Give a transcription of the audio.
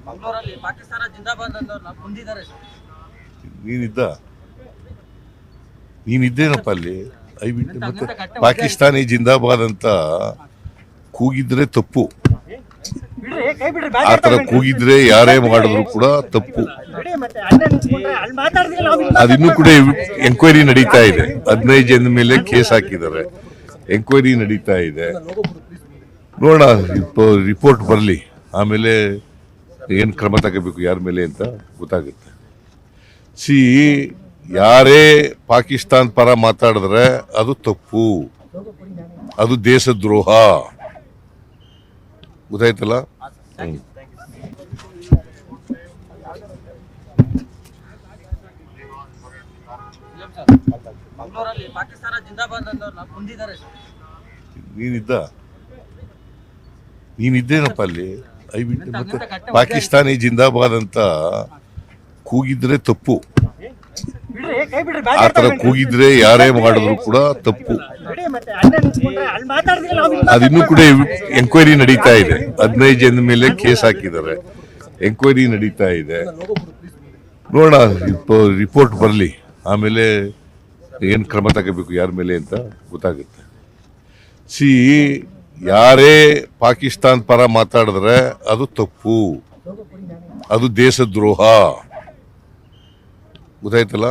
ಮಂಗಳೂರಲ್ಲಿ ಪಾಕಿಸ್ತಾನ ಜಿಂದಾಬಾದ್ ಅನ್ನೋರ್ನ ಕೊಂದಿದ್ದಾರೆ ಸರ್. ನೀನಿದ್ದೇನಪ್ಪ ಅಲ್ಲಿ ಐಬಿಟ್ಟು ಮತ್ತೆ ಪಾಕಿಸ್ತಾನಿ ಜಿಂದಾಬಾದ್ ಅಂತ ಕೂಗಿದ್ರೆ ತಪ್ಪು. ಆ ತರ ಕೂಗಿದ್ರೆ ಯಾರೇ ಮಾಡಿದ್ರು ಕೂಡ ತಪ್ಪು. ಅದಿನ್ನೂ ಕೂಡ ಎಂಕ್ವೈರಿ ನಡೀತಾ ಇದೆ. 15 ಜನ ಮೇಲೆ ಕೇಸ್ ಹಾಕಿದ್ದಾರೆ, ಎಂಕ್ವೈರಿ ನಡೀತಾ ಇದೆ. ನೋಡೋಣ, ರಿಪೋರ್ಟ್ ಬರಲಿ, ಆಮೇಲೆ ಏನು ಕ್ರಮ ತಗೋಬೇಕು ಯಾರ ಮೇಲೆ ಅಂತ ಗೊತ್ತಾಗುತ್ತೆ. ಯಾರೇ ಪಾಕಿಸ್ತಾನ ಪರ ಮಾತಾಡಿದ್ರೆ ಅದು ತಪ್ಪು, ಅದು ದೇಶದ್ರೋಹ. ಗೊತ್ತಾಯ್ತಲ್ಲ? ಮಂಗಳೂರಲ್ಲಿ ಪಾಕಿಸ್ತಾನ ಜಿಂದಾಬಾದ್ ಅನ್ನೋರ್ನ ಕೊಂದಿದ್ದಾರೆ ಸರ್. ನೀನಿದ್ದೇನಪ್ಪ ಅಲ್ಲಿ ಐಬಿಟ್ಟು ಮತ್ತೆ ಪಾಕಿಸ್ತಾನಿ ಜಿಂದಾಬಾದ್ ಅಂತ ಕೂಗಿದ್ರೆ ತಪ್ಪು. ಆ ತರ ಕೂಗಿದ್ರೆ ಯಾರೇ ಮಾಡಿದ್ರು ಕೂಡ ತಪ್ಪು. ಅದಿನ್ನೂ ಕೂಡ ಎಂಕ್ವೈರಿ ನಡೀತಾ ಇದೆ. 15 ಜನ ಮೇಲೆ ಕೇಸ್ ಹಾಕಿದ್ದಾರೆ, ಎಂಕ್ವೈರಿ ನಡೀತಾ ಇದೆ. ನೋಡೋಣ, ರಿಪೋರ್ಟ್ ಬರಲಿ, ಆಮೇಲೆ ಏನು ಕ್ರಮ ತಗೋಬೇಕು ಯಾರ ಮೇಲೆ ಅಂತ ಗೊತ್ತಾಗುತ್ತೆ. ಯಾರೇ ಪಾಕಿಸ್ತಾನ ಪರ ಮಾತಾಡಿದ್ರೆ ಅದು ತಪ್ಪು, ಅದು ದೇಶದ್ರೋಹ. ಗೊತ್ತಾಯ್ತಲ್ಲ?